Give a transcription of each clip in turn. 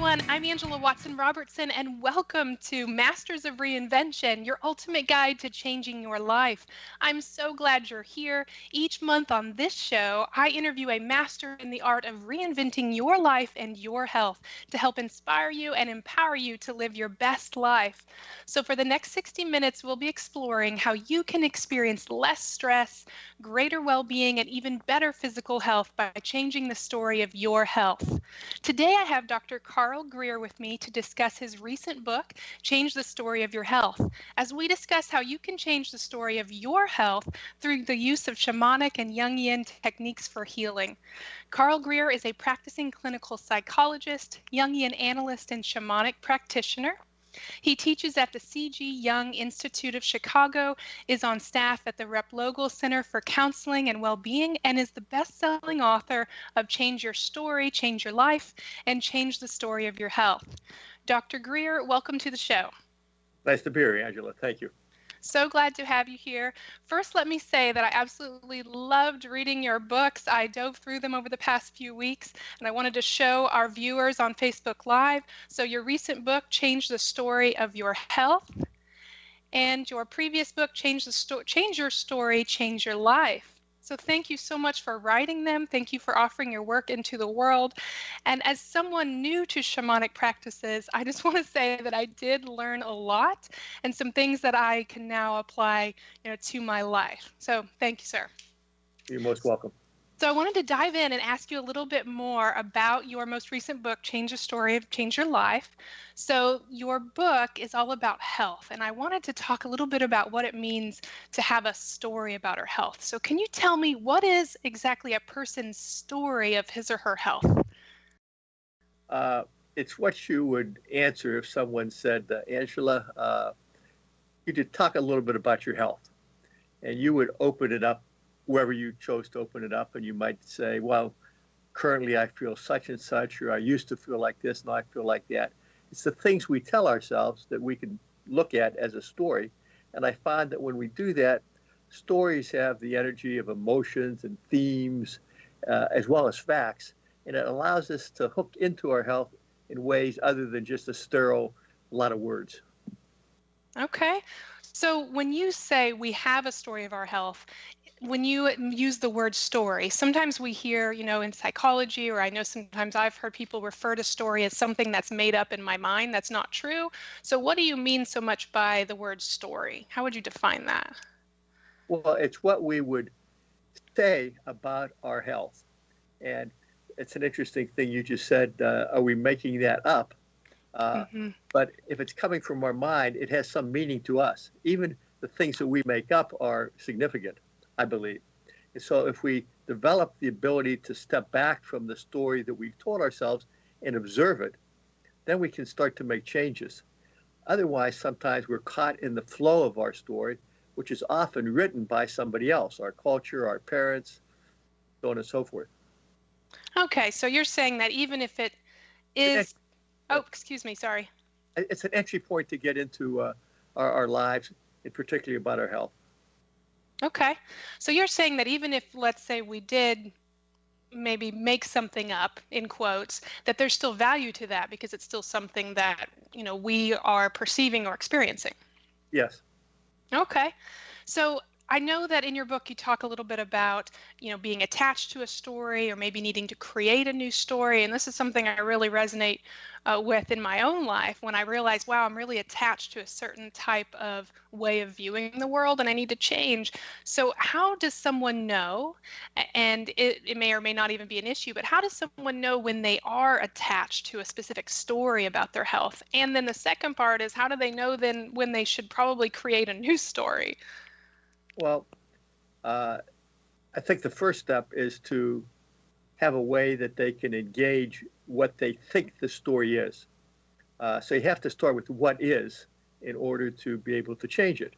everyone. I'm Watson Robertson, and welcome to Masters of Reinvention, your ultimate guide to changing your life. I'm so glad you're here. Each month on this show, I interview a master in the art of reinventing your life and your health to help inspire you and empower you to live your best life. So for the next 60 minutes, we'll be exploring how you can experience less stress, greater well-being, and even better physical health by changing the story of your health. Today, I have Dr. Carl Greer with me to discuss his recent book, Change the Story of Your Health, as we discuss how you can change the story of your health through the use of shamanic and Jungian techniques for healing. Carl Greer is a practicing clinical psychologist, Jungian analyst, and shamanic practitioner. He teaches at the C.G. Jung Institute of Chicago, is on staff at the Replogle Center for Counseling and Wellbeing, and is the best-selling author of Change Your Story, Change Your Life, and Change the Story of Your Health. Dr. Greer, welcome to the show. Nice to be here, Angela. Thank you. So glad to have you here. First, let me say that I absolutely loved reading your books. I dove through them over the past few weeks, and I wanted to show our viewers on Facebook Live. So your recent book, Change the Story of Your Health, and your previous book, Change Your Story, Change Your Life. So thank you so much for writing them. Thank you for offering your work into the world. And as someone new to shamanic practices, I just want to say that I did learn a lot and some things that I can now apply, to my life. So thank you, sir. You're most welcome. So I wanted to dive in and ask you a little bit more about your most recent book, Change the Story of Change Your Life. So your book is all about health, and I wanted to talk a little bit about what it means to have a story about our health. So can you tell me what is exactly a person's story of his or her health? It's what you would answer if someone said, Angela, you did talk a little bit about your health, and you would open it up wherever you chose to open it up, and you might say, well, currently I feel such and such, or I used to feel like this, now I feel like that. It's the things we tell ourselves that we can look at as a story. And I find that when we do that, stories have the energy of emotions and themes, as well as facts, and it allows us to hook into our health in ways other than just a sterile lot of words. Okay. So when you say we have a story of our health, when you use the word story, sometimes we hear, in psychology, or I know sometimes I've heard people refer to story as something that's made up in my mind. That's not true. So what do you mean so much by the word story? How would you define that? Well, it's what we would say about our health. And it's an interesting thing you just said, are we making that up? But if it's coming from our mind, it has some meaning to us. Even the things that we make up are significant, I believe. And so if we develop the ability to step back from the story that we've told ourselves and observe it, then we can start to make changes. Otherwise, sometimes we're caught in the flow of our story, which is often written by somebody else, our culture, our parents, so on and so forth. Okay, so you're saying that even if it is... Oh, excuse me, sorry. It's an entry point to get into our lives, and particularly about our health. Okay. So you're saying that even if, let's say, we did maybe make something up, in quotes, that there's still value to that because it's still something that, we are perceiving or experiencing. Yes. Okay. So I know that in your book you talk a little bit about, being attached to a story or maybe needing to create a new story. And this is something I really resonate with in my own life when I realize, wow, I'm really attached to a certain type of way of viewing the world and I need to change. So how does someone know, and it may or may not even be an issue, but how does someone know when they are attached to a specific story about their health? And then the second part is, how do they know then when they should probably create a new story? Well, I think the first step is to have a way that they can engage what they think the story is. So you have to start with what is in order to be able to change it.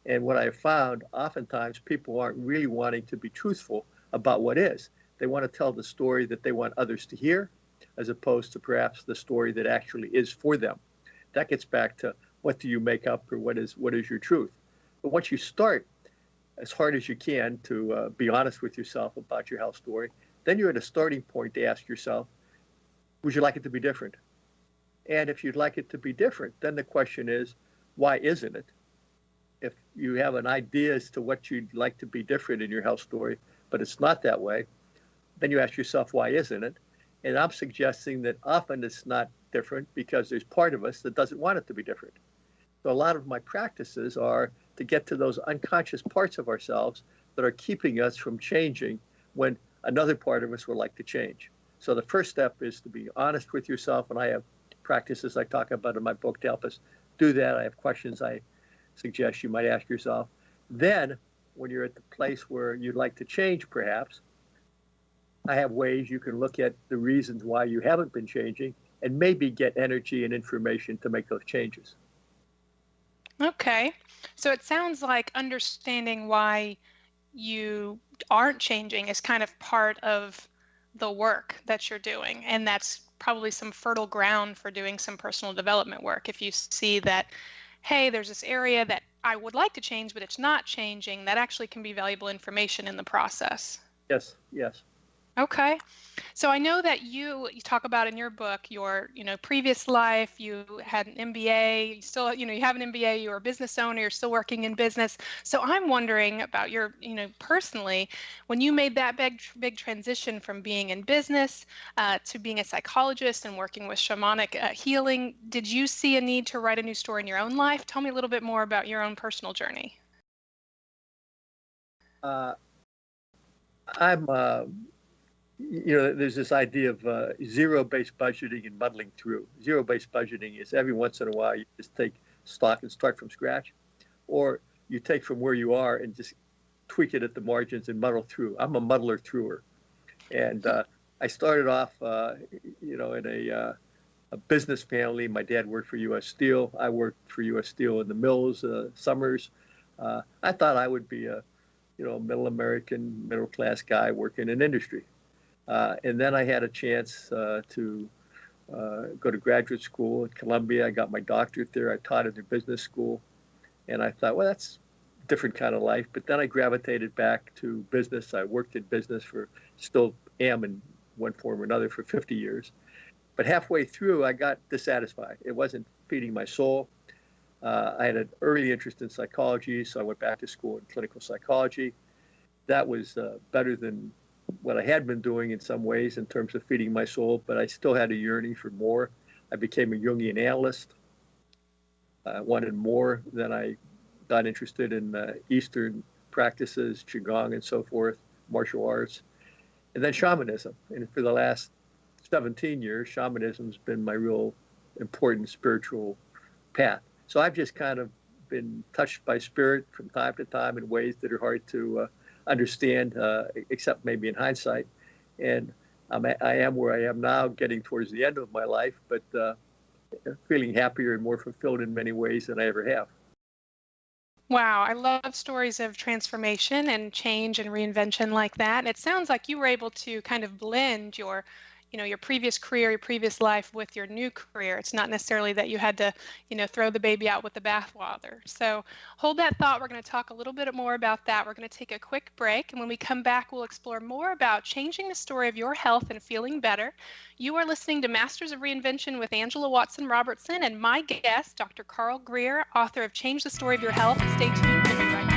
And what I've found, oftentimes people aren't really wanting to be truthful about what is. They want to tell the story that they want others to hear, as opposed to perhaps the story that actually is for them. That gets back to what do you make up, or what is your truth. But once you start as hard as you can to be honest with yourself about your health story, then you're at a starting point to ask yourself, would you like it to be different? And if you'd like it to be different, then the question is, why isn't it? If you have an idea as to what you'd like to be different in your health story, but it's not that way, then you ask yourself, why isn't it? And I'm suggesting that often it's not different because there's part of us that doesn't want it to be different. So a lot of my practices are to get to those unconscious parts of ourselves that are keeping us from changing when another part of us would like to change. So the first step is to be honest with yourself, and I have practices I talk about in my book to help us do that. I have questions I suggest you might ask yourself. Then, when you're at the place where you'd like to change, perhaps, I have ways you can look at the reasons why you haven't been changing and maybe get energy and information to make those changes. Okay. So it sounds like understanding why you aren't changing is kind of part of the work that you're doing. And that's probably some fertile ground for doing some personal development work. If you see that, hey, there's this area that I would like to change, but it's not changing, that actually can be valuable information in the process. Yes, yes. Okay. So I know that you talk about in your book your, previous life, you had an MBA, you still, you have an MBA, you're a business owner, you're still working in business. So I'm wondering about your, personally, when you made that big transition from being in business to being a psychologist and working with shamanic healing, did you see a need to write a new story in your own life? Tell me a little bit more about your own personal journey. There's this idea of zero-based budgeting and muddling through. Zero-based budgeting is every once in a while you just take stock and start from scratch, or you take from where you are and just tweak it at the margins and muddle through. I'm a muddler througher. And I started off, in a business family. My dad worked for U.S. Steel. I worked for U.S. Steel in the mills summers. I thought I would be a middle American, middle class guy working in industry. And then I had a chance to go to graduate school at Columbia. I got my doctorate there. I taught at their business school. And I thought, well, that's a different kind of life. But then I gravitated back to business. I worked in business still am in one form or another for 50 years. But halfway through, I got dissatisfied. It wasn't feeding my soul. I had an early interest in psychology, so I went back to school in clinical psychology. That was better than what I had been doing in some ways in terms of feeding my soul, but I still had a yearning for more. I became a Jungian Analyst. I wanted more. Then I got interested in Eastern practices, Qigong and so forth, martial arts, and then shamanism. And for the last 17 years, shamanism has been my real important spiritual path. So I've just kind of been touched by spirit from time to time in ways that are hard to understand, except maybe in hindsight. And I am where I am now, getting towards the end of my life, but feeling happier and more fulfilled in many ways than I ever have. Wow, I love stories of transformation and change and reinvention like that. And it sounds like you were able to kind of blend your previous career, your previous life with your new career. It's not necessarily that you had to, throw the baby out with the bathwater. So hold that thought. We're going to talk a little bit more about that. We're going to take a quick break. And when we come back, we'll explore more about changing the story of your health and feeling better. You are listening to Masters of Reinvention with Angela Watson Robertson and my guest, Dr. Carl Greer, author of Change the Story of Your Health. Stay tuned. We'll be right back.